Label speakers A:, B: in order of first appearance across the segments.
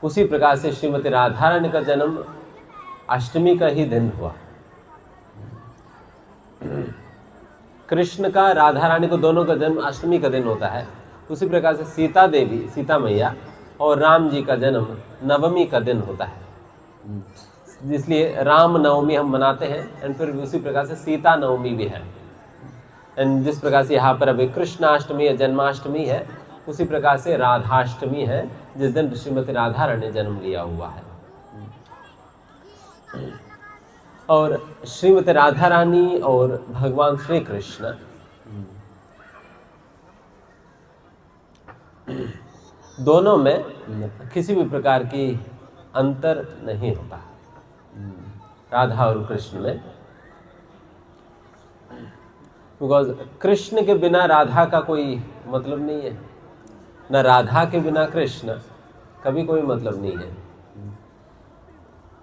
A: उसी प्रकार से श्रीमती राधा रानी का जन्म अष्टमी का ही दिन हुआ। कृष्ण का राधा रानी को दोनों का जन्म अष्टमी का दिन होता है। उसी प्रकार से सीता देवी, सीता मैया और राम जी का जन्म नवमी का दिन होता है, इसलिए राम नवमी हम मनाते हैं। एंड फिर उसी प्रकार से सीता नवमी भी है। एंड जिस प्रकार से यहाँ पर अभी कृष्णाष्टमी या जन्माष्टमी है, उसी प्रकार से राधाष्टमी है, जिस दिन श्रीमती राधा रानी ने जन्म लिया हुआ है। और श्रीमती राधा रानी और भगवान श्री कृष्ण दोनों में किसी भी प्रकार की अंतर नहीं होता, राधा और कृष्ण में। बिकॉज कृष्ण के बिना राधा का कोई मतलब नहीं है, न राधा के बिना कृष्ण कभी कोई मतलब नहीं है।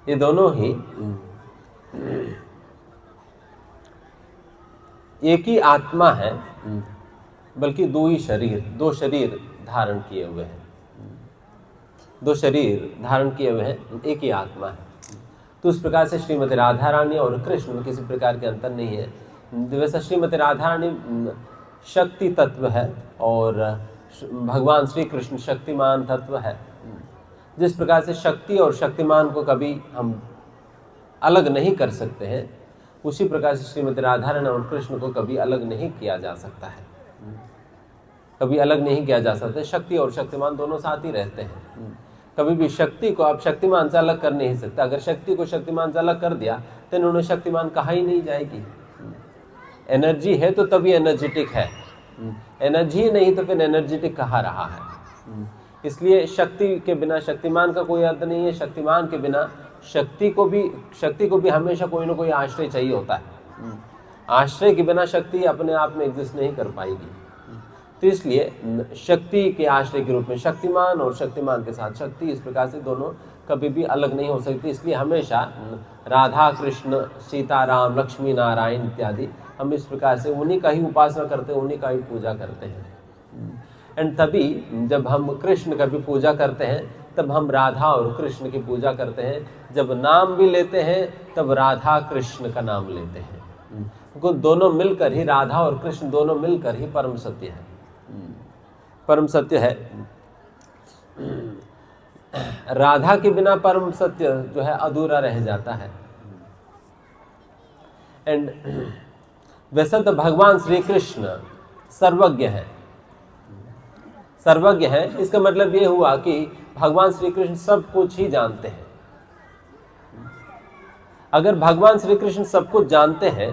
A: ये दोनों ही एक ही आत्मा है, बल्कि दो शरीर धारण किए हुए हैं। दो शरीर धारण किए हुए हैं, एक ही आत्मा है। तो उस प्रकार से श्रीमती राधा रानी और कृष्ण में किसी प्रकार के अंतर नहीं है। वैसा श्रीमती राधा रानी शक्ति तत्व है और भगवान श्री कृष्ण शक्तिमान तत्व है। जिस प्रकार से शक्ति और शक्तिमान को कभी हम अलग नहीं कर सकते हैं, उसी प्रकार से श्रीमती राधा रानी और कृष्ण को कभी अलग नहीं किया जा सकता है, कभी अलग नहीं किया जा सकता। शक्ति और शक्तिमान दोनों साथ ही रहते हैं। कभी भी शक्ति को आप शक्तिमान से अलग कर नहीं सकते। अगर शक्ति को शक्तिमान से अलग कर दिया तो उन्होंने शक्तिमान कहा ही नहीं जाएगी। एनर्जी है तो तभी एनर्जेटिक है, एनर्जी नहीं तो फिर एनर्जेटिक कहा रहा है। इसलिए शक्ति के बिना शक्तिमान का कोई अर्थ नहीं है, शक्तिमान के बिना शक्ति को भी हमेशा कोई ना कोई आश्रय चाहिए होता है। आश्रय के बिना शक्ति अपने आप में एग्जिस्ट नहीं कर पाएगी। तो इसलिए शक्ति के आश्रय के रूप में शक्तिमान और शक्तिमान के साथ शक्ति, इस प्रकार से दोनों कभी भी अलग नहीं हो सकती। इसलिए हमेशा राधा कृष्ण, सीता राम, लक्ष्मी नारायण इत्यादि हम इस प्रकार से उन्हीं का ही उपासना करते हैं, उन्हीं का ही पूजा करते हैं। एंड तभी जब हम कृष्ण का भी पूजा करते हैं तब हम राधा और कृष्ण की पूजा करते हैं। जब नाम भी लेते हैं तब राधा कृष्ण का नाम लेते हैं, क्योंकि दोनों मिलकर ही, राधा और कृष्ण दोनों मिलकर ही परम सत्य है। परम सत्य है। राधा के बिना परम सत्य जो है अधूरा रह जाता है। एंड वैसा तो भगवान श्री कृष्ण सर्वज्ञ है। सर्वज्ञ है इसका मतलब ये हुआ कि भगवान श्री कृष्ण सब कुछ ही जानते हैं। अगर भगवान श्री कृष्ण सब कुछ जानते हैं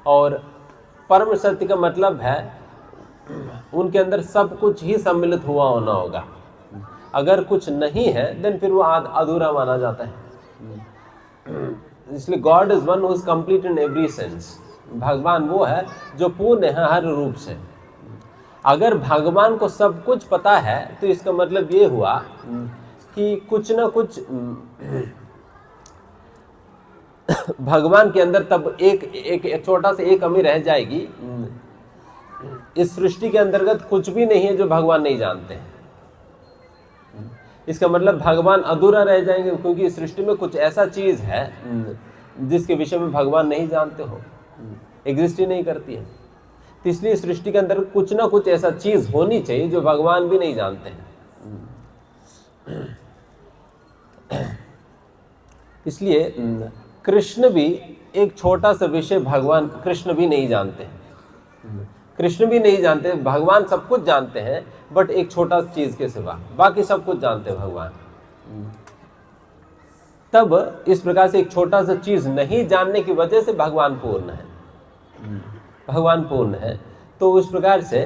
A: और परम सत्य का मतलब है उनके अंदर सब कुछ ही सम्मिलित हुआ होना होगा। अगर कुछ नहीं है देन फिर वो अधूरा माना जाता है। इसलिए God is one who is complete in every sense. भगवान वो है जो पूर्ण है हर रूप से। अगर भगवान को सब कुछ पता है तो इसका मतलब ये हुआ कि कुछ ना कुछ भगवान के अंदर तब एक छोटा सा एक कमी रह जाएगी। इस सृष्टि के अंतर्गत कुछ भी नहीं है जो भगवान नहीं जानते हैं। इसका मतलब भगवान अधूरा रह जाएंगे, क्योंकि इस सृष्टि में कुछ ऐसा चीज है जिसके विषय में भगवान नहीं जानते हो, एग्जिस्ट ही नहीं करती है। तो इसलिए सृष्टि के अंदर कुछ ना कुछ ऐसा चीज होनी चाहिए जो भगवान भी नहीं जानते हैं। इसलिए कृष्ण भी एक छोटा सा विषय भगवान कृष्ण भी नहीं जानते हैं। कृष्ण भी नहीं जानते, भगवान सब कुछ जानते हैं, बट एक छोटा सा चीज के सिवा बाकी सब कुछ जानते हैं भगवान। तब इस प्रकार से एक छोटा सा चीज नहीं जानने की वजह से भगवान पूर्ण है। भगवान पूर्ण है तो उस प्रकार से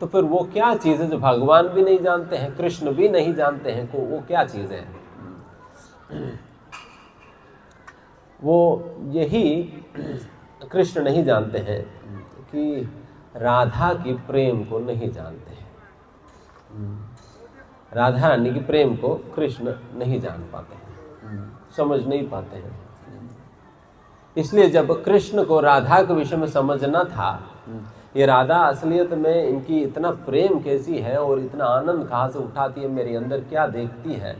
A: तो फिर वो क्या चीज है जो भगवान भी नहीं जानते हैं, कृष्ण भी नहीं जानते हैं, वो क्या चीज है? वो यही कृष्ण नहीं जानते हैं कि राधा की प्रेम को नहीं जानते हैं। राधा रानी की प्रेम को कृष्ण नहीं जान पाते हैं, समझ नहीं पाते हैं। इसलिए जब कृष्ण को राधा के विषय में समझना था ये राधा असलियत में इनकी इतना प्रेम कैसी है और इतना आनंद कहाँ से उठाती है, मेरे अंदर क्या देखती है,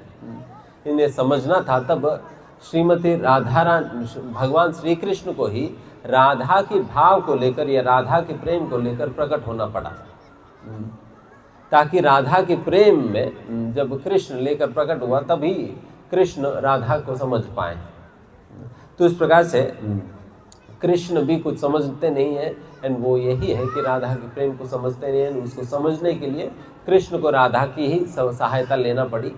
A: इन्हें समझना था। तब श्रीमती भगवान श्री कृष्ण को ही राधा की भाव को लेकर या राधा के प्रेम को लेकर प्रकट होना पड़ा, ताकि राधा के प्रेम में जब कृष्ण लेकर प्रकट हुआ तभी कृष्ण राधा को समझ पाए। तो इस प्रकार से कृष्ण भी कुछ समझते नहीं है, एंड वो यही है कि राधा के प्रेम को समझते नहीं है। उसको समझने के लिए कृष्ण को राधा की ही सहायता लेना पड़ी,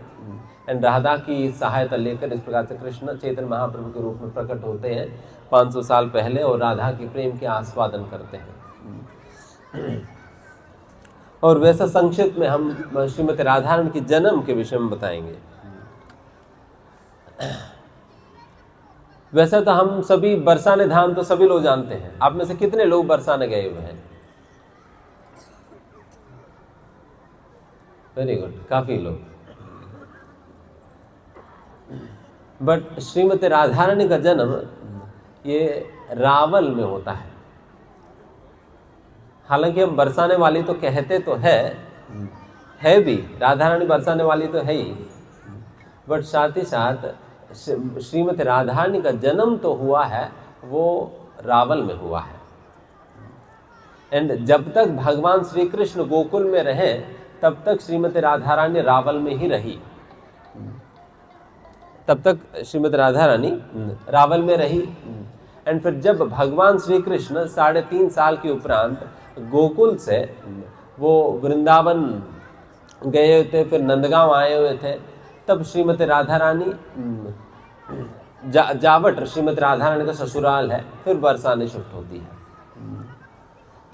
A: एंड राधा की सहायता लेकर इस प्रकार से कृष्ण चैतन्य महाप्रभु के रूप में प्रकट होते हैं 500 साल पहले और राधा के प्रेम के आस्वादन करते हैं। और वैसा संक्षिप्त में हम श्रीमती राधा रानी की जन्म के विषय में बताएंगे। वैसे तो हम सभी बरसाने धाम तो सभी लोग जानते हैं। आप में से कितने लोग बरसाने गए हुए हैं? वेरी गुड, काफी लोग। बट श्रीमती राधा रानी का जन्म ये रावल में होता है। हालांकि हम बरसाने वाली तो कहते तो है भी, राधा रानी बरसाने वाली तो है ही, बट साथ ही साथ श्रीमती राधा रानी का जन्म तो हुआ है वो रावल में हुआ है। एंड जब तक भगवान श्री कृष्ण गोकुल में रहे तब तक श्रीमती राधा रानी रावल में ही रही, तब तक श्रीमती राधा रानी रावल में रही। एंड फिर जब भगवान श्री कृष्ण 3.5 साल के उपरांत गोकुल से वो वृंदावन गए हुए थे, फिर नंदगांव आए हुए थे, तब श्रीमती राधा रानी जावट श्रीमती राधा रानी का ससुराल है, फिर बरसाने शिफ्ट होती है।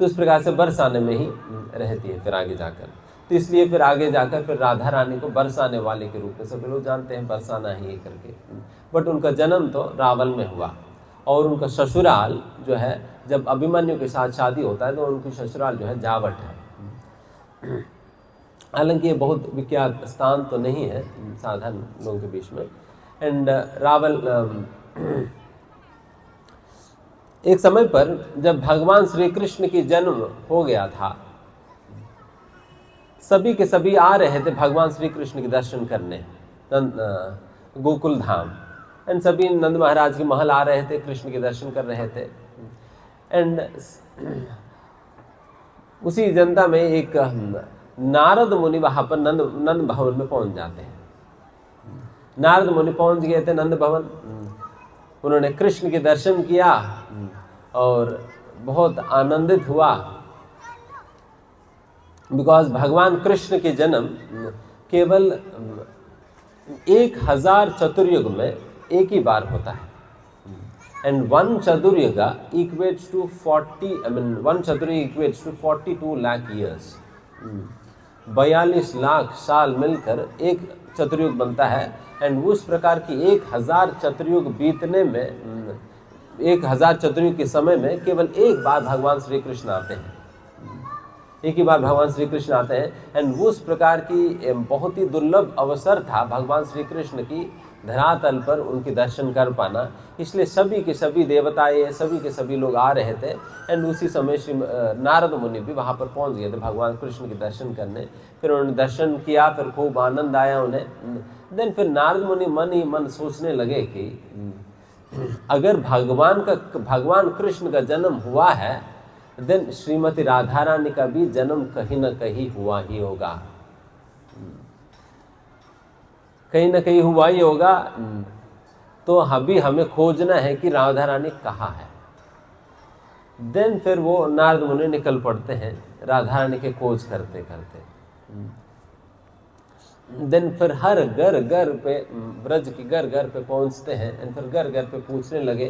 A: तो इस प्रकार से बरसाने में ही रहती है फिर आगे जाकर। तो इसलिए फिर आगे जाकर फिर राधा रानी को बरसाने वाले के रूप में सभी लोग जानते हैं, बरसाना ही करके। बट उनका जन्म तो रावल में हुआ और उनका ससुराल जो है, जब अभिमन्यु के साथ शादी होता है तो उनकी ससुराल जो है जावट है। हालांकि ये बहुत विख्यात स्थान तो नहीं है साधारण लोगों के बीच में। एंड रावल एक समय पर जब भगवान श्री कृष्ण की जन्म हो गया था, सभी के सभी आ रहे थे भगवान श्री कृष्ण के दर्शन करने गोकुल धाम। एंड सभी नंद महाराज के महल आ रहे थे, कृष्ण के दर्शन कर रहे थे। एंड उसी जनता में एक नारद मुनि वहां पर नंद भवन में पहुंच जाते हैं। नारद मुनि पहुंच गए थे नंद भवन, उन्होंने कृष्ण के दर्शन किया और बहुत आनंदित हुआ, बिकॉज भगवान कृष्ण के जन्म केवल 1000 चतुर्युग में एक ही बार होता है। And 1 chaturyuga equates to 1 chaturyuga equates to 42 lakh years. 42 lakh साल मिलकर एक चतुर्युग बनता है। एंड उस प्रकार की 1000 चतुर्युग बीतने में 1000 चतुर्युग के समय में केवल एक बार भगवान श्री कृष्ण आते हैं, एक ही बार भगवान श्री कृष्ण आते हैं। एंड उस प्रकार की बहुत ही दुर्लभ अवसर था भगवान श्री कृष्ण की धरातल पर उनके दर्शन कर पाना। इसलिए सभी के सभी देवताएं, सभी के सभी लोग आ रहे थे। एंड उसी समय श्री नारद मुनि भी वहाँ पर पहुँच गए थे भगवान कृष्ण के दर्शन करने। फिर उन्होंने दर्शन किया, फिर खूब आनंद आया उन्हें। देन फिर नारद मुनि मन ही मन सोचने लगे कि अगर भगवान कृष्ण का जन्म हुआ है, देन श्रीमती राधा रानी का भी जन्म कहीं न कहीं हुआ ही होगा, कहीं न कहीं हुआ ही होगा। तो अभी हमें खोजना है कि राधा रानी कहाँ है। देन फिर वो नारद मुनि निकल पड़ते हैं राधा रानी के खोज करते करते। देन फिर हर घर पे, ब्रज के घर पे पहुंचते हैं। एंड फिर घर पे पूछने लगे,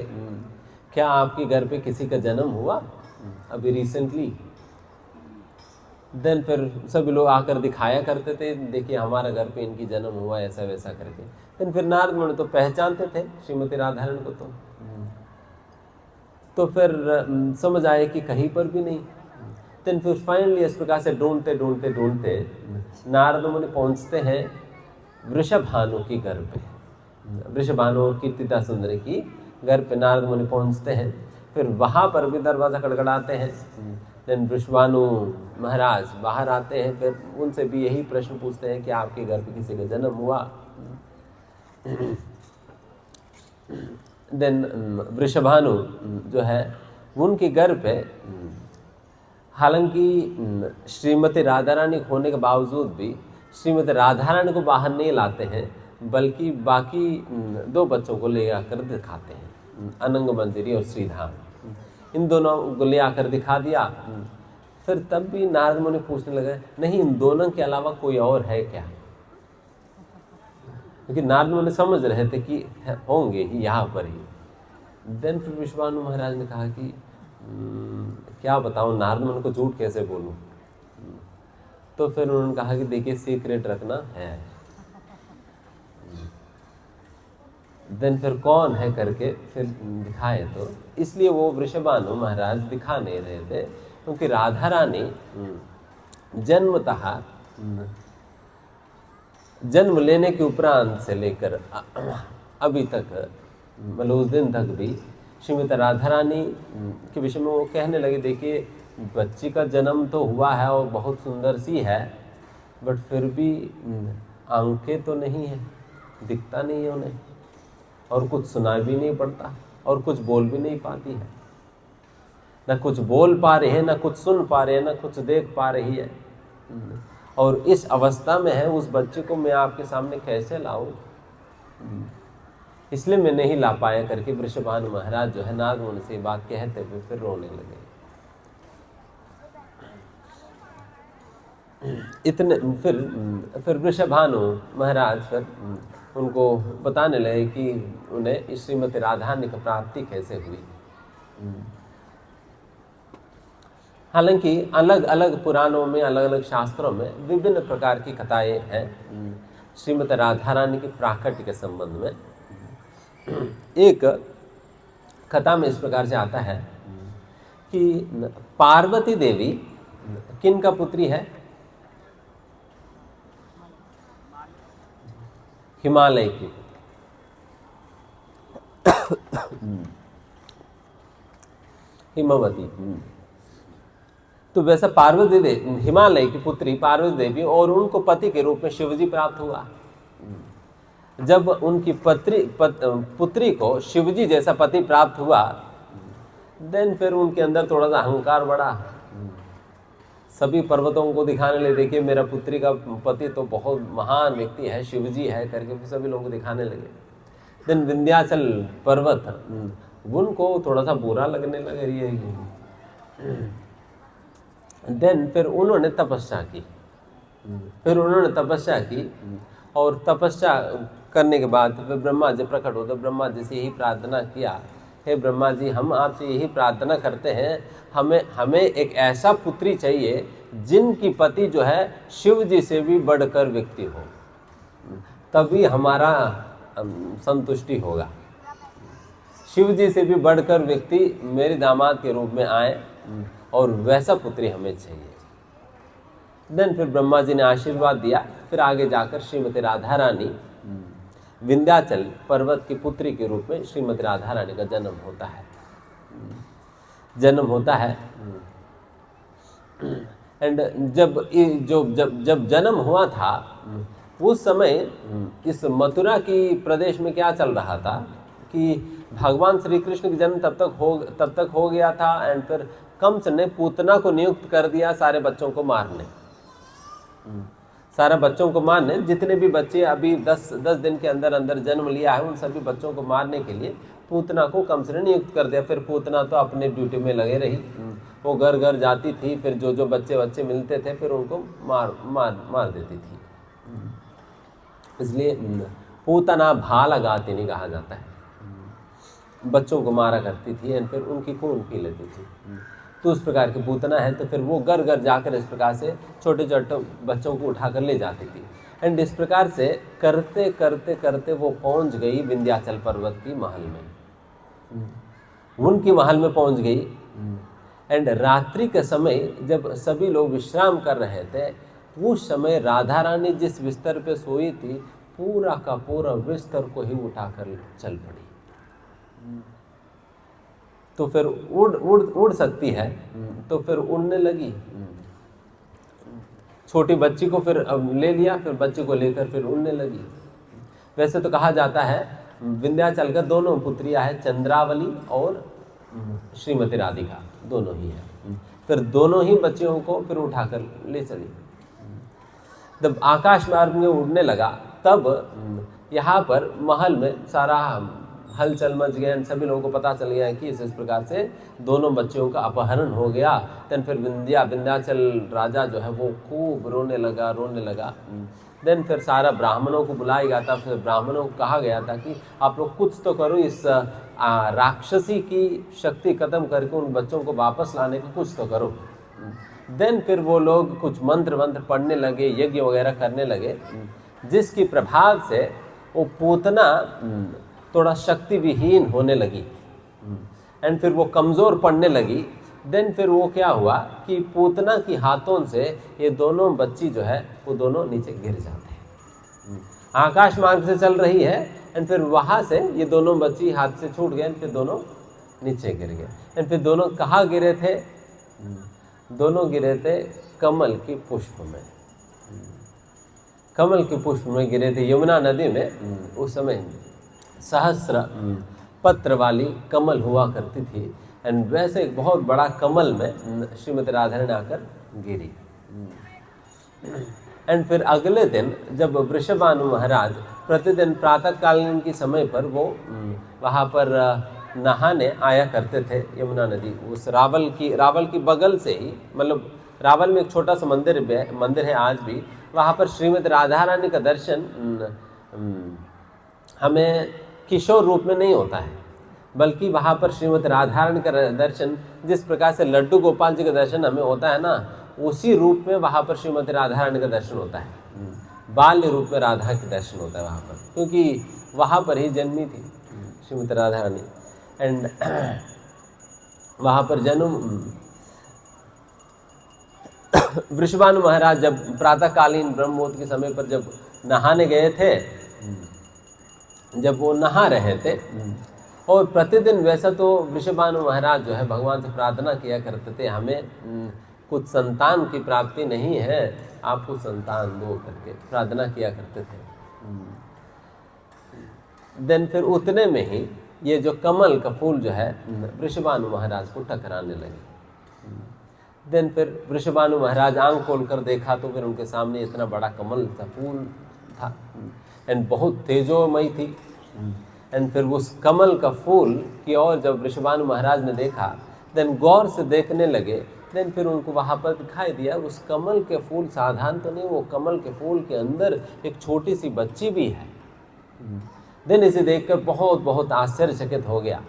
A: क्या आपके घर पे किसी का जन्म हुआ अभी रिसेंटली? देन फिर सभी लोग आकर दिखाया करते थे, देखिए हमारा घर पे इनकी जन्म हुआ, ऐसा वैसा करके। देन फिर नारद मुनि तो पहचानते थे श्रीमती राधा रानी को, तो फिर समझ आए कि कहीं पर भी नहीं। देन फिर फाइनली इस प्रकार से ढूंढते नारद मुनि पहुंचते हैं वृषभानु की घर पे। वृषभानु और कीर्तिदा सुंदरी की घर पे नारद मुनि पहुंचते हैं। फिर वहाँ पर भी दरवाज़ा खड़खड़ाते हैं। देन वृषभानु महाराज बाहर आते हैं, फिर उनसे भी यही प्रश्न पूछते हैं कि आपके घर पे किसी का जन्म हुआ। देन वृषभानु जो है उनके घर पे हालांकि श्रीमती राधा रानी होने के बावजूद भी श्रीमती राधा रानी को बाहर नहीं लाते हैं, बल्कि बाकी 2 बच्चों को ले आकर दिखाते हैं, अनंग मंजरी और श्रीधाम। इन दोनों को ले आकर दिखा दिया। फिर तब भी नारद मुनि पूछने लगे, नहीं इन दोनों के अलावा कोई और है क्या? क्योंकि नारद मुनि समझ रहे थे कि होंगे ही यहाँ पर ही। देन फिर विश्वानु महाराज ने कहा कि क्या बताऊं, नारद मुनि को झूठ कैसे बोलूं? तो फिर उन्होंने कहा कि देखिए सीक्रेट रखना है। देन फिर कौन है करके फिर दिखाए, तो इसलिए वो वृषभानु महाराज दिखा नहीं रहे थे, क्योंकि राधा रानी जन्मतः जन्म लेने के उपरांत से लेकर अभी तक, मतलब उस दिन तक भी श्रीमती राधा रानी के विषय में वो कहने लगे, देखिए बच्ची का जन्म तो हुआ है और बहुत सुंदर सी है, बट फिर भी आंखें तो नहीं है, दिखता नहीं है उन्हें, और कुछ सुना भी नहीं पड़ता, और कुछ बोल भी नहीं पाती है, ना कुछ बोल पा रही है, ना कुछ सुन पा रही है, ना कुछ देख पा रही है। और इस अवस्था में है, उस बच्चे को मैं आपके सामने कैसे लाऊं? इसलिए मैं नहीं ला पाया करके वृषभानु महाराज जो है नारद मुनि से बात कहते हुए फिर रोने लगे। इतने फिर वृषभानु महाराज फिर उनको बताने लगे कि उन्हें श्रीमती राधा की प्राप्ति कैसे हुई। हालांकि अलग अलग पुराणों में, अलग अलग शास्त्रों में विभिन्न प्रकार की कथाएं हैं श्रीमती राधा रानी के प्राकट्य के संबंध में। एक कथा में इस प्रकार से आता है कि पार्वती देवी किन का पुत्री है? हिमालय की। हिमवती। तो वैसा पार्वती देवी, हिमालय की पुत्री पार्वती देवी, और उनको पति के रूप में शिवजी प्राप्त हुआ। जब उनकी पुत्री को शिवजी जैसा पति प्राप्त हुआ, देन फिर उनके अंदर थोड़ा सा अहंकार बढ़ा। सभी पर्वतों को दिखाने लगे, देखिए मेरा पुत्री का पति तो बहुत महान व्यक्ति है, शिवजी है करके सभी लोगों को दिखाने लगे। देन विंध्याचल पर्वत, उनको थोड़ा सा बुरा लगने लगा ये। देन फिर उन्होंने तपस्या की। और तपस्या करने के बाद फिर ब्रह्मा जी प्रकट हो, तो ब्रह्मा जी से यही प्रार्थना किया, हे ब्रह्मा जी, हम आपसे यही प्रार्थना करते हैं, हमें एक ऐसा पुत्री चाहिए जिनकी पति जो है शिव जी से भी बढ़कर व्यक्ति हो, तभी हमारा संतुष्टि होगा। शिव जी से भी बढ़कर व्यक्ति मेरे दामाद के रूप में आए, और वैसा पुत्री हमें चाहिए। देन फिर ब्रह्मा जी ने आशीर्वाद दिया। फिर आगे जाकर श्रीमती राधा रानी विंध्याचल पर्वत की पुत्री के रूप में श्रीमती राधा रानी का जन्म होता है। एंड जब जन्म हुआ था, उस समय इस मथुरा की प्रदेश में क्या चल रहा था कि भगवान श्री कृष्ण का जन्म तब तक हो गया था। एंड फिर कंस ने पूतना को नियुक्त कर दिया सारे बच्चों को मारने, जितने भी बच्चे अभी 10 दिन के अंदर जन्म लिया है, उन सभी बच्चों को मारने के लिए पूतना को कंस ने नियुक्त कर दिया। फिर पूतना तो अपने ड्यूटी में लगे रही, वो घर घर जाती थी, फिर जो बच्चे मिलते थे फिर उनको मार देती थी। इसलिए पूतना भाला गाती नहीं कहा जाता है, बच्चों को मारा करती थी एंड फिर उनकी खून पी लेती थी। तो उस प्रकार की पूतना है, तो फिर वो घर घर जाकर इस प्रकार से छोटे छोटे बच्चों को उठाकर ले जाती थी। एंड इस प्रकार से करते करते करते वो पहुंच गई विंध्याचल पर्वत की महल में, उनकी महल में पहुंच गई। एंड रात्रि के समय जब सभी लोग विश्राम कर रहे थे, उस समय राधा रानी जिस बिस्तर पे सोई थी, पूरा का पूरा बिस्तर को ही उठाकर चल पड़ी। तो फिर उड़ सकती है, तो फिर उड़ने लगी। छोटी बच्ची को फिर ले लिया, फिर बच्ची को लेकर फिर उड़ने लगी। वैसे तो कहा जाता है विंध्याचल का दोनों पुत्रियां है, चंद्रावली और श्रीमती राधिका, दोनों ही है। फिर दोनों ही बच्चियों को फिर उठाकर ले चली। जब आकाश मार्ग में उड़ने लगा तब यहाँ पर महल में सारा हलचल मच गया, सभी लोगों को पता चल गया कि इस प्रकार से दोनों बच्चियों का अपहरण हो गया। देन फिर विंध्याचल राजा जो है वो खूब रोने लगा। देन फिर सारा ब्राह्मणों को बुलाया गया था। फिर ब्राह्मणों को कहा गया था कि आप लोग कुछ तो करो, इस राक्षसी की शक्ति खत्म करके उन बच्चों को वापस लाने का कुछ तो करो। देन फिर वो लोग कुछ मंत्र पढ़ने लगे, यज्ञ वगैरह करने लगे, जिसकी प्रभाव से वो पूतना थोड़ा शक्ति विहीन होने लगी एंड फिर वो कमज़ोर पड़ने लगी। देन फिर वो क्या हुआ कि पूतना की हाथों से ये दोनों बच्ची जो है वो दोनों नीचे गिर जाते हैं। आकाश मार्ग से चल रही है एंड फिर वहाँ से ये दोनों बच्ची हाथ से छूट गए, फिर दोनों नीचे गिर गए। एंड फिर दोनों कहाँ गिरे थे? दोनों गिरे थे कमल के पुष्प में। कमल के पुष्प में गिरे थे यमुना नदी में। उस समय सहस्र पत्र वाली कमल हुआ करती थी एंड वैसे एक बहुत बड़ा कमल में श्रीमती राधा रानी आकर गिरी। एंड फिर अगले दिन जब वृषभानु महाराज प्रतिदिन प्रातःकालीन के समय पर वो वहाँ पर नहाने आया करते थे यमुना नदी, उस रावल की बगल से ही, मतलब रावल में एक छोटा सा मंदिर है आज भी। वहाँ पर श्रीमती राधा रानी का दर्शन हमें किशोर रूप में नहीं होता है, बल्कि वहाँ पर श्रीमती राधा रानी का दर्शन जिस प्रकार से लड्डू गोपाल जी का दर्शन हमें होता है ना, उसी रूप में वहाँ पर श्रीमती राधा रानी का दर्शन होता है। बाल्य रूप में राधा का दर्शन होता है वहाँ पर, क्योंकि वहाँ पर ही जन्मी थी श्रीमती राधा रानी। एंड वहाँ पर जन्म वृषभानु महाराज जब प्रातःकालीन ब्रह्ममुहूर्त के समय पर जब नहाने गए थे, जब वो नहा रहे थे, और प्रतिदिन वैसा तो वृषभानु महाराज जो है भगवान से प्रार्थना किया करते थे, हमें कुछ संतान की प्राप्ति नहीं है, आपको संतान दो करके प्रार्थना किया करते थे। देन फिर उतने में ही ये जो कमल का फूल जो है वृषभानु महाराज को टकराने लगे। देन फिर वृषभानु महाराज आंख खोलकर देखा तो फिर उनके सामने इतना बड़ा कमल का फूल था एंड बहुत तेजोमयी थी। एंड फिर उस कमल का फूल की ओर जब वृषभानु महाराज ने देखा, देन गौर से देखने लगे। देन फिर उनको वहाँ पर दिखाई दिया उस कमल के फूल साधारण तो नहीं, वो कमल के फूल के अंदर एक छोटी सी बच्ची भी है। देन इसे देखकर बहुत आश्चर्यचकित हो गया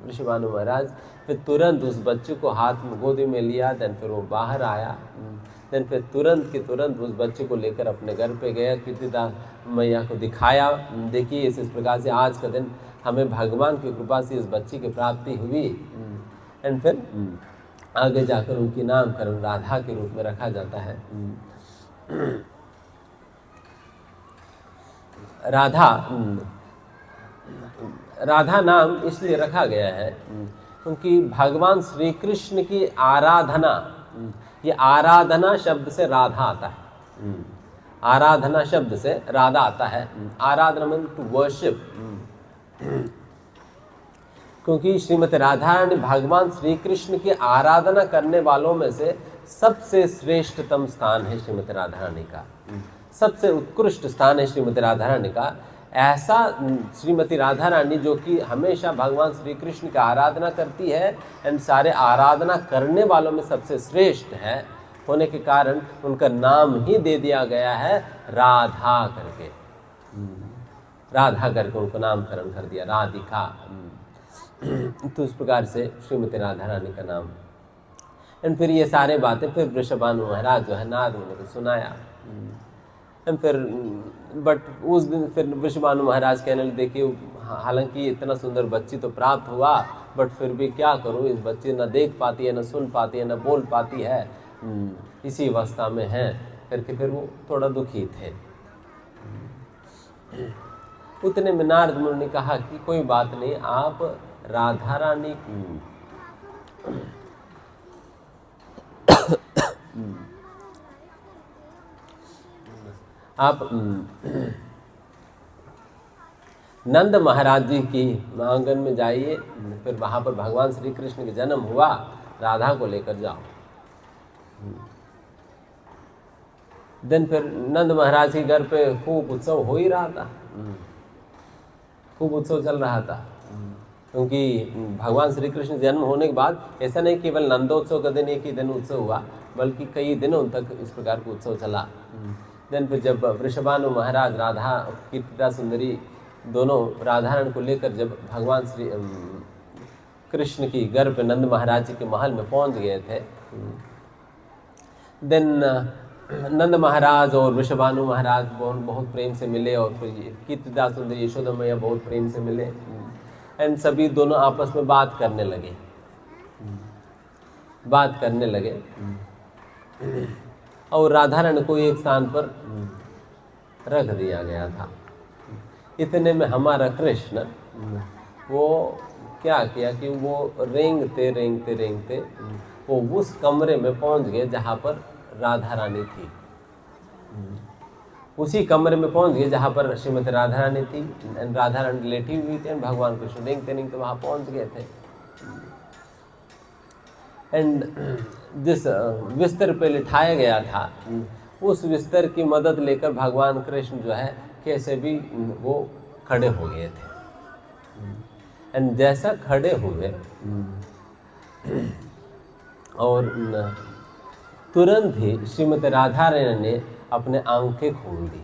A: वृषभानु महाराज। फिर तुरंत उस बच्चे को हाथ में गोदी में लिया। देन फिर वो बाहर आया। देन फिर तुरंत उस बच्चे को लेकर अपने घर पे गया, कीर्तिदा मैया को दिखाया। देखिए इस प्रकार से आज का दिन हमें भगवान की कृपा से इस बच्ची की प्राप्ति हुई। एंड फिर आगे जाकर उनकी नामकरण राधा के रूप में रखा जाता है। राधा नाम इसलिए रखा गया है क्योंकि भगवान श्री कृष्ण की आराधना, ये आराधना शब्द से राधा आता है। आराधना शब्द से राधा आता है। आराधना मीन टू वर्शिप, क्योंकि श्रीमती राधा रानी भगवान श्री कृष्ण की आराधना करने वालों में से सबसे श्रेष्ठतम स्थान है श्रीमती राधा रानी का, सबसे उत्कृष्ट स्थान है श्रीमती राधा रानी का। ऐसा श्रीमती राधा रानी जो कि हमेशा भगवान श्री कृष्ण की आराधना करती है एंड सारे आराधना करने वालों में सबसे श्रेष्ठ है होने के कारण उनका नाम ही दे दिया गया है राधा करके। राधा करके उनको नामकरण कर दिया, राधिका। तो इस प्रकार से श्रीमती राधा रानी का नाम। एंड फिर ये सारे बातें फिर वृषभानु महाराज जो है नारद मुनि को सुनाया। एंड फिर बट उस दिन फिर वृषभानु महाराज कहने लगे, देखिए हालांकि इतना सुंदर बच्ची तो प्राप्त हुआ, बट फिर भी क्या करूं, इस बच्ची न देख पाती है, न सुन पाती है, न बोल पाती है, इसी अवस्था में है करके फिर वो थोड़ा दुखी थे। उतने में नारद मुनि ने कहा कि कोई बात नहीं, आप राधा रानी आप नंद महाराज जी की आंगन में जाइए, फिर वहाँ पर भगवान श्री कृष्ण का जन्म हुआ, राधा को लेकर जाओ। दिन फिर नंद महाराज के घर पे खूब उत्सव हो ही रहा था, खूब उत्सव चल रहा था, क्योंकि भगवान श्री कृष्ण जन्म होने के बाद ऐसा नहीं केवल नंदोत्सव का दिन एक ही दिन उत्सव हुआ, बल्कि कई दिनों तक इस प्रकार का उत्सव चला। दिन फिर जब वृषभानु महाराज राधा कीर्तिदा सुंदरी दोनों राधारण को लेकर जब भगवान श्री कृष्ण की घर पे नंद महाराज जी के महल में पहुंच गए थे, देन नंद महाराज और वृषभानु महाराज बहुत प्रेम से मिले, और फिर कीर्तिदा सुंदरी यशोदा मैया बहुत प्रेम से मिले, एंड सभी दोनों आपस में बात करने लगे। और राधारण को एक स्थान पर रख दिया गया था। इतने में हमारा कृष्ण वो क्या किया कि वो रेंगते वो उस कमरे में पहुंच गए जहाँ पर राधा रानी थी। उसी कमरे में पहुंच गए जहाँ पर श्रीमती राधा रानी थी, राधा रानी लेटी हुई थी, भगवान कृष्ण रेंगते वहाँ पहुंच गए थे। एंड जिस बिस्तर पे लिटाया गया था, उस बिस्तर की मदद लेकर भगवान कृष्ण जो है कैसे भी वो खड़े हो गए थे। एंड जैसा खड़े हुए और तुरंत ही श्रीमती राधा रानी ने अपने आंखें खोल दी।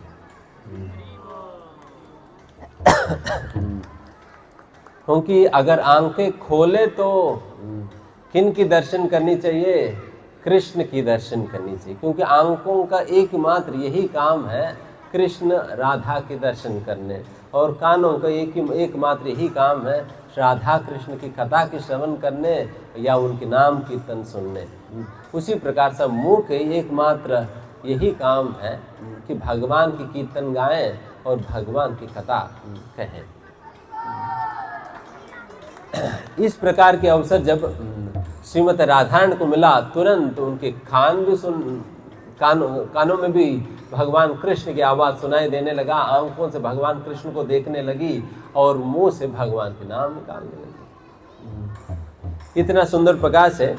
A: क्योंकि अगर आंखें खोले तो किन की दर्शन करनी चाहिए? कृष्ण की दर्शन करनी चाहिए, क्योंकि आंखों का एकमात्र यही काम है कृष्ण राधा के दर्शन करने, और कानों का एकमात्र यही काम है राधा कृष्ण की कथा के श्रवण करने या उनके नाम कीर्तन सुनने। उसी प्रकार से मुंह के एकमात्र यही काम है कि भगवान की कीर्तन गाएं और भगवान की कथा कहें। इस प्रकार के अवसर जब श्रीमती राधारण को मिला, तुरंत उनके कानों में भी भगवान कृष्ण की आवाज़ सुनाई देने लगा, आंखों से भगवान कृष्ण को देखने लगी और मुंह से भगवान के नाम निकालने लगी। इतना सुंदर प्रकाश है।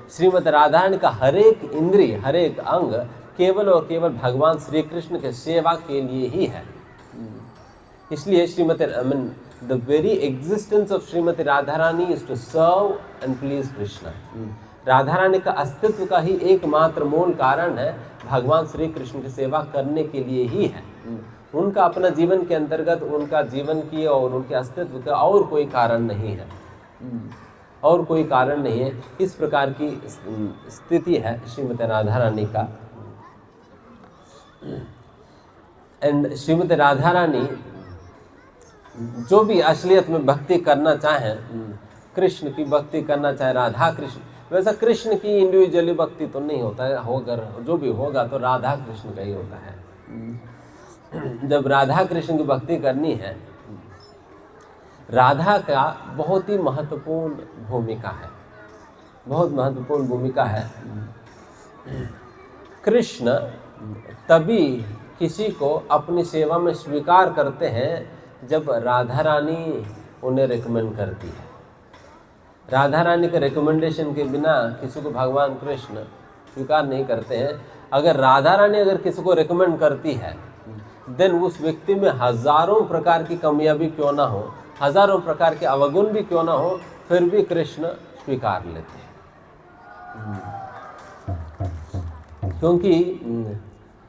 A: श्रीमती राधारण का हर एक इंद्रिय, हर एक अंग केवल और केवल भगवान श्री कृष्ण के सेवा के लिए ही है। इसलिए the very existence of Shrimati Radha Rani is to serve and please Krishna. Radha Rani का अस्तित्व का ही एकमात्र मूल कारण है भगवान श्री कृष्ण की सेवा करने के लिए ही है। उनका अपना जीवन के अंतर्गत उनका जीवन की और उनके अस्तित्व का और कोई कारण नहीं है, और कोई कारण नहीं है। इस प्रकार की स्थिति है श्रीमती राधा रानी का। एंड श्रीमती राधा रानी जो भी असलियत में भक्ति करना चाहे, कृष्ण की भक्ति करना चाहे, राधा कृष्ण, वैसा कृष्ण की इंडिविजुअली भक्ति तो नहीं होता है, होकर जो भी होगा तो राधा कृष्ण का ही होता है। जब राधा कृष्ण की भक्ति करनी है, राधा का बहुत ही महत्वपूर्ण भूमिका है, बहुत महत्वपूर्ण भूमिका है। कृष्ण तभी किसी को अपनी सेवा में स्वीकार करते हैं जब राधा रानी उन्हें रिकमेंड करती है। राधा रानी के रिकमेंडेशन के बिना किसी को भगवान कृष्ण स्वीकार नहीं करते हैं। अगर राधा रानी अगर किसी को रिकमेंड करती है, देन उस व्यक्ति में हजारों प्रकार की कमियां भी क्यों ना हो, हजारों प्रकार के अवगुण भी क्यों ना हो, फिर भी कृष्ण स्वीकार लेते हैं। क्योंकि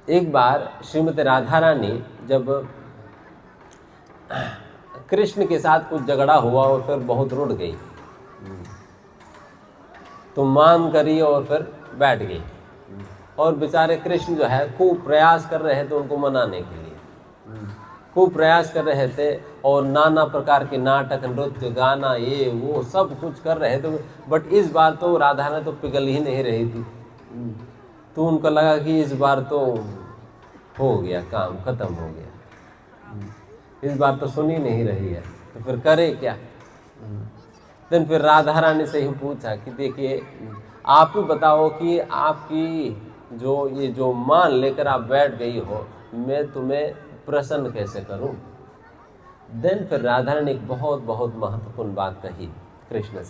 A: एक बार श्रीमती राधा रानी जब कृष्ण के साथ कुछ झगड़ा हुआ और फिर बहुत रुठ गई, तो मान करी और फिर बैठ गई, और बेचारे कृष्ण जो है खूब प्रयास कर रहे थे उनको मनाने के लिए, खूब प्रयास कर रहे थे, और नाना प्रकार के नाटक, नृत्य, गाना, ये वो सब कुछ कर रहे थे। बट इस बार तो राधा ने तो पिघल ही नहीं रही थी। तो उनको लगा कि इस बार तो हो गया, काम खत्म हो गया, इस बार तो सुन ही नहीं रही है, तो फिर करे क्या। देन फिर राधा रानी से ही पूछा कि देखिए आप ही बताओ कि आपकी जो मान लेकर आप बैठ गई हो, मैं तुम्हें प्रसन्न कैसे करूं। देन फिर राधा रानी एक बहुत बहुत महत्वपूर्ण बात कही कृष्ण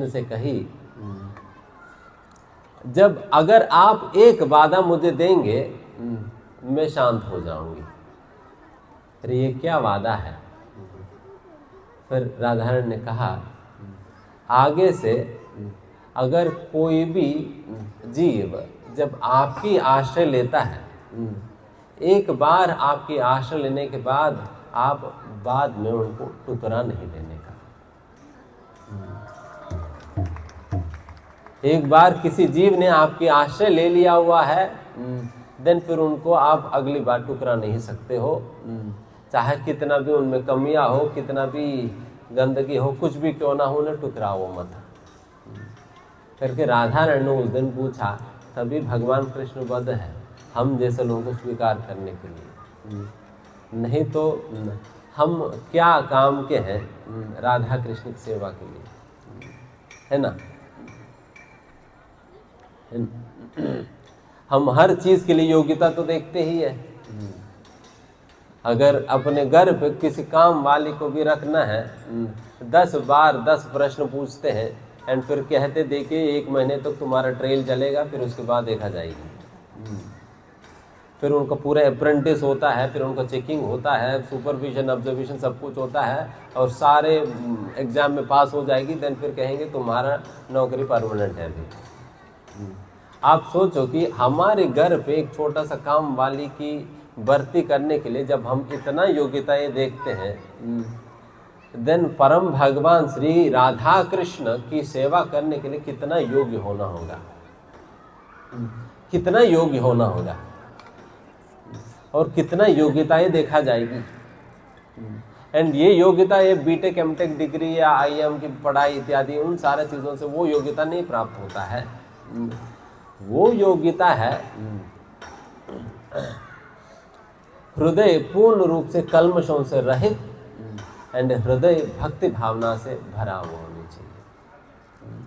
A: से कही, जब अगर आप एक वादा मुझे देंगे मैं शांत हो जाऊंगी। अरे ये क्या वादा है। फिर राधा रानी ने कहा, आगे से अगर कोई भी जीव जब आपकी आश्रय लेता है, एक बार आपकी आश्रय लेने के बाद आप बाद में उनको टुकड़ा नहीं देने का। एक बार किसी जीव ने आपकी आश्रय ले लिया हुआ है, देन फिर उनको आप अगली बार टुकड़ा नहीं सकते हो, चाहे कितना भी उनमें कमियां हो, कितना भी गंदगी हो, कुछ भी क्यों ना हो, उन्हें टुकराओ मत करके राधा रानी ने उस दिन पूछा। तभी भगवान कृष्ण बद्ध है हम जैसे लोगों को स्वीकार करने के लिए, नहीं तो हम क्या काम के हैं राधा कृष्ण की सेवा के लिए, है ना। हम हर चीज के लिए योग्यता तो देखते ही है। अगर अपने घर पे किसी काम वाली को भी रखना है, 10 बार 10 प्रश्न पूछते हैं एंड फिर कहते देखिए 1 महीने तक तुम्हारा ट्रेल चलेगा, फिर उसके बाद देखा जाएगी। फिर उनका पूरा अप्रेंटिस होता है, फिर उनका चेकिंग होता है, सुपरविजन ऑब्जर्वेशन सब कुछ होता है, और सारे एग्जाम में पास हो जाएगी, देन फिर कहेंगे तुम्हारा नौकरी परमानेंट है। अभी आप सोचो कि हमारे घर पे एक छोटा सा काम वाली की भर्ती करने के लिए जब हम इतना योग्यताएं देखते हैं, देन परम भगवान श्री राधा कृष्ण की सेवा करने के लिए कितना योग्य होना होगा, कितना योग्य होना होगा, और कितना योग्यताएं देखा जाएगी। एंड ये योग्यता, ये बीटेक एमटेक डिग्री या आईएम की पढ़ाई इत्यादि उन सारे चीज़ों से वो योग्यता नहीं प्राप्त होता है। वो योग्यता है हृदय पूर्ण रूप से कल्मशों से रहित एंड हृदय भक्ति भावना से भरा हुआ होना चाहिए।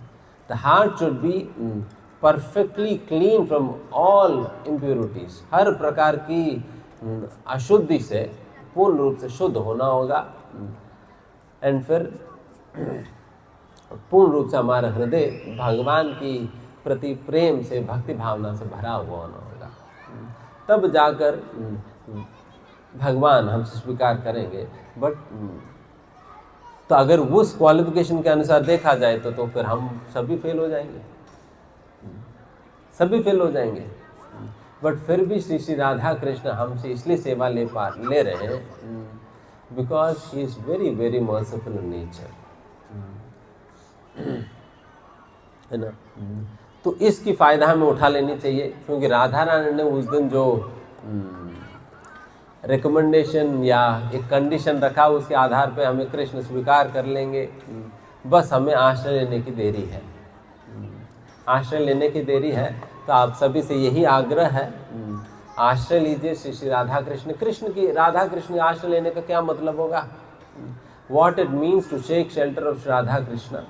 A: The heart should be perfectly clean from all impurities, हर प्रकार की अशुद्धि से पूर्ण रूप से शुद्ध होना होगा। एंड फिर पूर्ण रूप से हमारा हृदय भगवान की प्रति प्रेम से भक्ति भावना से भरा हुआ होना होगा, तब जाकर भगवान हमसे स्वीकार करेंगे। बट तो अगर उस क्वालिफिकेशन के अनुसार देखा जाए तो फिर हम सभी फेल हो जाएंगे, सभी फेल हो जाएंगे। बट फिर भी श्री श्री राधा कृष्ण हमसे इसलिए सेवा ले रहे हैं because he is very very merciful in nature, है ना। तो इसकी फायदा हमें उठा लेनी चाहिए, क्योंकि राधा रानी ने उस दिन जो रिकमेंडेशन या एक कंडीशन रखा, उसके आधार पे हमें कृष्ण स्वीकार कर लेंगे। बस हमें आश्रय लेने की देरी है, आश्रय लेने की देरी है। तो आप सभी से यही आग्रह है, आश्रय लीजिए श्री श्री राधा कृष्ण। कृष्ण की राधा कृष्ण आश्रय लेने का क्या मतलब होगा, what it means to take shelter of Radha Krishna.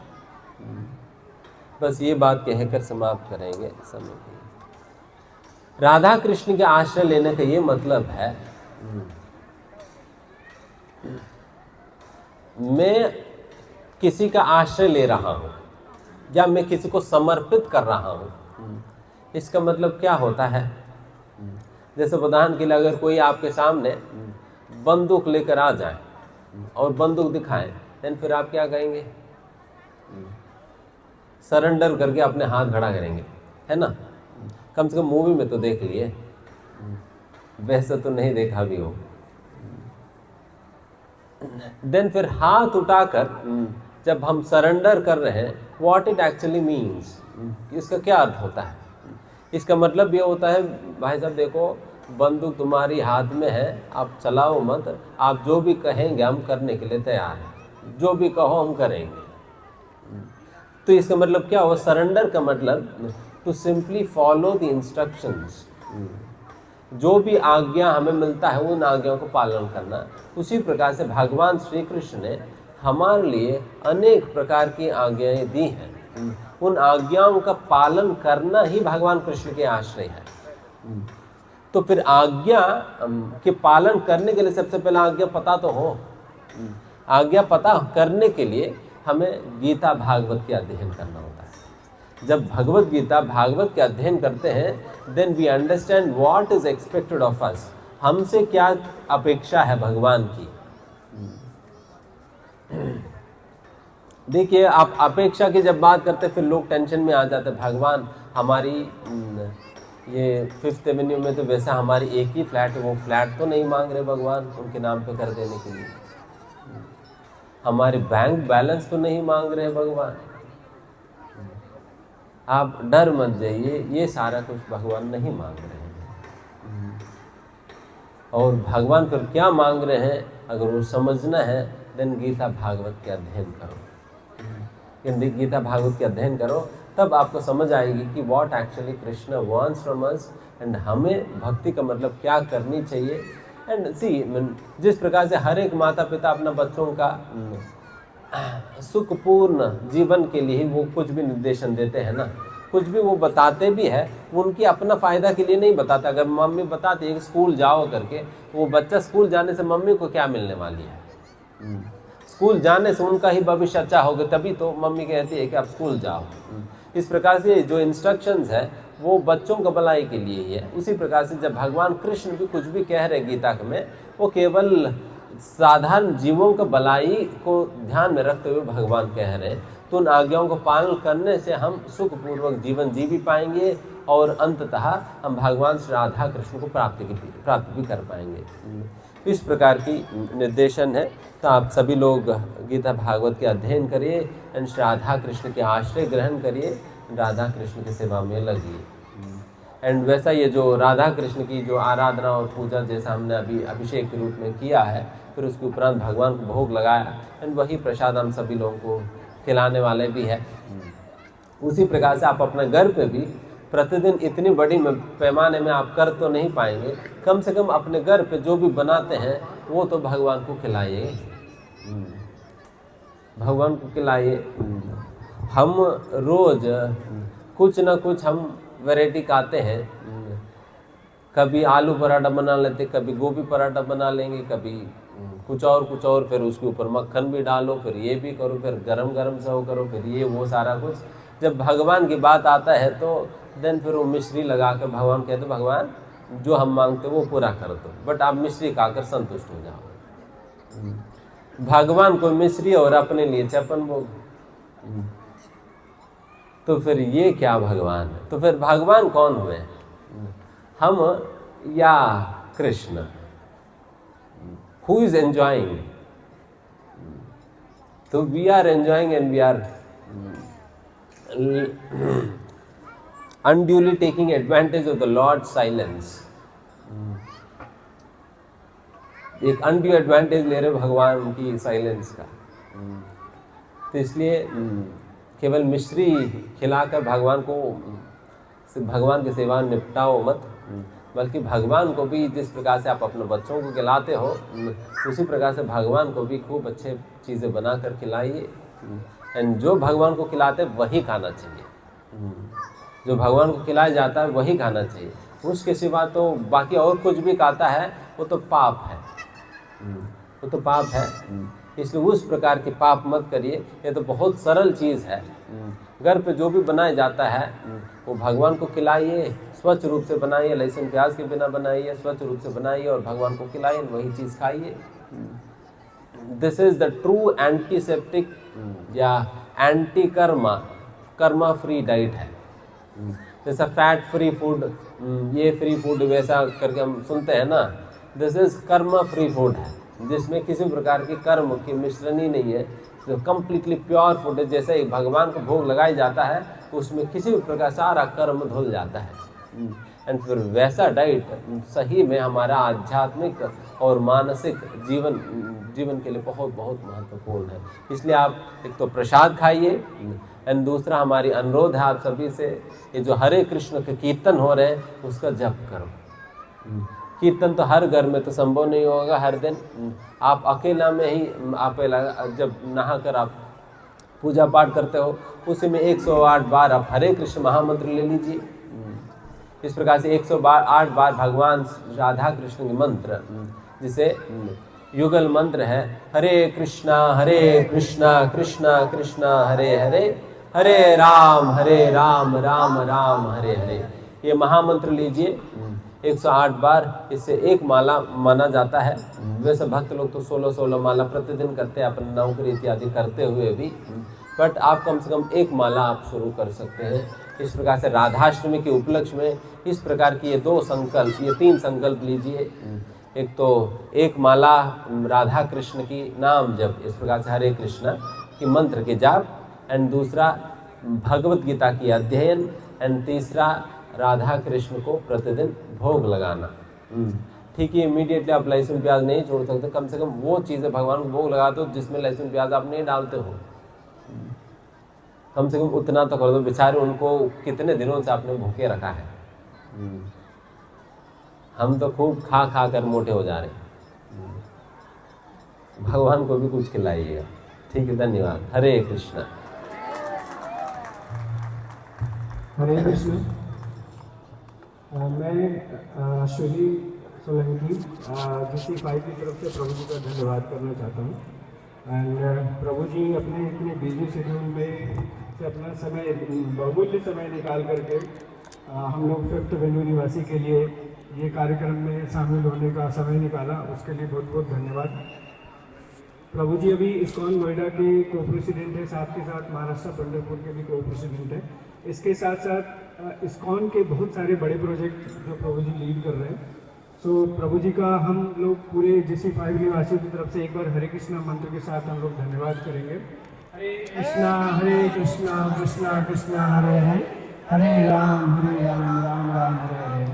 A: बस ये बात कहकर समाप्त करेंगे समय की। राधा कृष्ण के आश्रय लेने का ये मतलब है, मैं किसी का आश्रय ले रहा हूं या मैं किसी को समर्पित कर रहा हूं। इसका मतलब क्या होता है, जैसे उदाहरण के लिए अगर कोई आपके सामने बंदूक लेकर आ जाए और बंदूक दिखाए, देन फिर आप क्या कहेंगे, सरेंडर करके अपने हाथ खड़ा करेंगे, है ना। कम से कम मूवी में तो देख लिए, वैसे तो नहीं देखा भी हो। देन फिर हाथ उठाकर जब हम सरेंडर कर रहे हैं, व्हाट इट एक्चुअली मीन्स, इसका क्या अर्थ होता है। इसका मतलब ये होता है, भाई साहब देखो बंदूक तुम्हारी हाथ में है, आप चलाओ मत, आप जो भी कहेंगे हम करने के लिए तैयार हैं, जो भी कहो हम करेंगे। तो इसका मतलब क्या हुआ, सरेंडर का मतलब to simply follow the instructions, जो भी आज्ञा हमें मिलता है उन आज्ञाओं को पालन करना। उसी प्रकार से भगवान श्री कृष्ण ने हमारे लिए अनेक प्रकार की आज्ञाएं दी हैं। उन आज्ञाओं का पालन करना ही भगवान कृष्ण के आश्रय है। तो फिर आज्ञा के पालन करने के लिए सबसे पहला आज्ञा पता तो हो। आज्ञा पता करने के लिए हमें गीता भागवत के अध्ययन करना होता है। जब भगवत गीता भागवत के अध्ययन करते हैं, then we understand what is expected of us. हमसे क्या अपेक्षा है भगवान की। देखिए, आप अपेक्षा की जब बात करते फिर लोग टेंशन में आ जाते। भगवान हमारी ये 5th एवेन्यू में तो वैसा हमारी एक ही फ्लैट है, वो फ्लैट तो नहीं मांग रहे भगवान उनके नाम पे कर देने के लिए। हमारे बैंक बैलेंस तो नहीं मांग रहे भगवान। आप डर मत जाइए, ये सारा कुछ भगवान नहीं मांग रहे हैं। और भगवान फिर क्या मांग रहे हैं, अगर वो समझना है, देन गीता भागवत के अध्ययन करो। गीता भागवत के अध्ययन करो, तब आपको समझ आएगी कि what actually Krishna wants from us, and हमें भक्ति का मतलब क्या करनी चाहिए। एंड सी, जिस प्रकार से हर एक माता पिता अपना बच्चों का सुखपूर्ण जीवन के लिए वो कुछ भी निर्देशन देते हैं ना, कुछ भी वो बताते भी है, वो उनकी अपना फ़ायदा के लिए नहीं बताता। अगर मम्मी बताती है कि स्कूल जाओ करके, वो बच्चा स्कूल जाने से मम्मी को क्या मिलने वाली है। स्कूल जाने से उनका ही भविष्य अच्छा होगा, तभी तो मम्मी कहती है कि आप स्कूल जाओ। इस प्रकार से जो इंस्ट्रक्शंस है वो बच्चों का भलाई के लिए ही है। उसी प्रकार से जब भगवान कृष्ण भी कुछ भी कह रहे गीता में, वो केवल साधारण जीवों का भलाई को ध्यान में रखते हुए भगवान कह रहे हैं। तो उन आज्ञाओं को पालन करने से हम सुखपूर्वक जीवन जी भी पाएंगे और अंततः हम भगवान श्री राधा कृष्ण को प्राप्त भी कर पाएंगे। इस प्रकार की निर्देशन है। तो आप सभी लोग गीता भागवत के अध्ययन करिए एंड श्री राधा कृष्ण के आश्रय ग्रहण करिए, राधा कृष्ण की सेवा में लगिए। एंड वैसा ये जो राधा कृष्ण की जो आराधना और पूजा जैसा हमने अभी अभिषेक के रूप में किया है, फिर उसके उपरांत भगवान को भोग लगाया, एंड वही प्रसाद हम सभी लोगों को खिलाने वाले भी है। उसी प्रकार से आप अपने घर पे भी प्रतिदिन इतनी बड़ी पैमाने में आप कर तो नहीं पाएंगे, कम से कम अपने घर पे जो भी बनाते हैं वो तो भगवान को खिलाइए, भगवान को खिलाइए। हम रोज कुछ ना कुछ हम वैरायटी खाते हैं, कभी आलू पराठा बना लेते, कभी गोभी पराठा बना लेंगे, कभी कुछ और, फिर उसके ऊपर मक्खन भी डालो, फिर ये भी करो, फिर गरम गरम सर्व करो, फिर ये वो सारा कुछ। जब भगवान की बात आता है तो देन फिर वो मिश्री लगा कर भगवान कहते, भगवान जो हम मांगते वो पूरा कर दो, बट आप मिश्री खाकर संतुष्ट हो जाओ। भगवान को मिश्री और अपने लिए छप्पन भोग, तो फिर ये क्या भगवान है। तो फिर भगवान कौन हुए, हम या Krishna? Who is enjoying? So we are enjoying and we are unduly taking advantage of the Lord's silence. एक undue advantage ले रहे भगवान की साइलेंस का। तो इसलिए केवल मिश्री खिलाकर भगवान की सेवा निपटाओ मत, बल्कि भगवान को भी जिस प्रकार से आप अपने बच्चों को खिलाते हो, उसी प्रकार से भगवान को भी खूब अच्छे चीज़ें बना कर खिलाइए। एंड जो भगवान को खिलाते वही खाना चाहिए, जो भगवान को खिलाया जाता है वही खाना चाहिए। उसके सिवा तो बाकी और कुछ भी खाता है वो तो पाप है, वो तो पाप है। इसलिए उस प्रकार के पाप मत करिए। ये तो बहुत सरल चीज़ है। घर पे जो भी बनाया जाता है वो भगवान को खिलाइए, स्वच्छ रूप से बनाइए, लहसुन प्याज के बिना बनाइए, स्वच्छ रूप से बनाइए और भगवान को खिलाइए, वही चीज़ खाइए। This is the true antiseptic या एंटी कर्मा फ्री डाइट है। जैसा फैट फ्री फूड, ये फ्री फूड वैसा करके हम सुनते हैं ना, this is Karma free food है, जिसमें किसी प्रकार की कर्म की मिश्रण ही नहीं है, जो कम्प्लीटली प्योर फूड है। जैसे ही भगवान को भोग लगाया जाता है उसमें किसी भी प्रकार सारा कर्म धुल जाता है। एंड फिर वैसा डाइट सही में हमारा आध्यात्मिक और मानसिक जीवन के लिए बहुत बहुत महत्वपूर्ण है। इसलिए आप एक तो प्रसाद खाइए, एंड दूसरा हमारी अनुरोध है आप सभी से, ये जो हरे कृष्ण के कीर्तन हो रहे हैं उसका जप करो। कीर्तन तो हर घर में तो संभव नहीं होगा हर दिन। आप अकेला में ही आप जब नहा कर आप पूजा पाठ करते हो, उसी में 108 बार आप हरे कृष्ण महामंत्र ले लीजिए। इस प्रकार से 108 बार भगवान राधा कृष्ण के मंत्र, जिसे युगल मंत्र है हरे कृष्णा कृष्णा कृष्णा हरे हरे, हरे राम राम राम हरे हरे, ये महामंत्र लीजिए 108 बार। इससे एक माला माना जाता है। वैसे भक्त लोग तो 16 माला प्रतिदिन करते हैं अपनी नौकरी इत्यादि करते हुए भी, बट आप कम से कम एक माला आप शुरू कर सकते हैं। इस प्रकार से राधाष्टमी के उपलक्ष्य में इस प्रकार की ये 3 संकल्प लीजिए। एक तो एक माला राधा कृष्ण की नाम जप, इस प्रकार से हरे कृष्णा की मंत्र के जाप, एंड दूसरा भगवत गीता की अध्ययन, एंड तीसरा राधा कृष्ण को प्रतिदिन भोग लगाना। ठीक है, इमीडिएटली आप लहसुन प्याज नहीं छोड़ सकते, कम से कम वो चीज़ें भगवान को भोग लगाते हो जिसमें लहसुन प्याज आप नहीं डालते हो, कम से कम उतना तो कर दो। बेचारे उनको कितने दिनों से आपने भूखे रखा है। हम तो खूब खा खा कर मोटे हो जा रहे हैं। भगवान को भी कुछ खिलाइएगा। ठीक है, धन्यवाद। हरे कृष्णा।
B: हरे कृष्ण। मैं श्री सोलंकी GC5 की तरफ से प्रभु जी का धन्यवाद करना चाहता हूँ। एंड प्रभु जी अपने इतने बिजी शेड्यूल में से अपना समय, बहुमूल्य समय निकाल करके हम लोग 5th वेन्यू निवासी के लिए ये कार्यक्रम में शामिल होने का समय निकाला, उसके लिए बहुत बहुत धन्यवाद। प्रभु जी अभी इस्कॉन नोएडा के को प्रेसिडेंट है, साथ के साथ महाराष्ट्र पंढरपुर के भी को प्रेसिडेंट है। इसके साथ साथ इस्कॉन के बहुत सारे बड़े प्रोजेक्ट जो प्रभु जी लीड कर रहे हैं। सो प्रभु जी का हम लोग पूरे GC5 निवासियों की तरफ से एक बार हरे कृष्णा मंत्र के साथ हम लोग धन्यवाद करेंगे। हरे कृष्णा कृष्णा कृष्णा हरे हरे, हरे राम राम राम हरे हरे।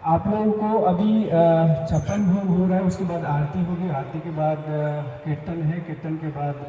B: आप लोगों को अभी 56 भोग हो रहा है, उसके बाद आरती होगी, आरती के बाद कीर्तन है, कीर्तन के बाद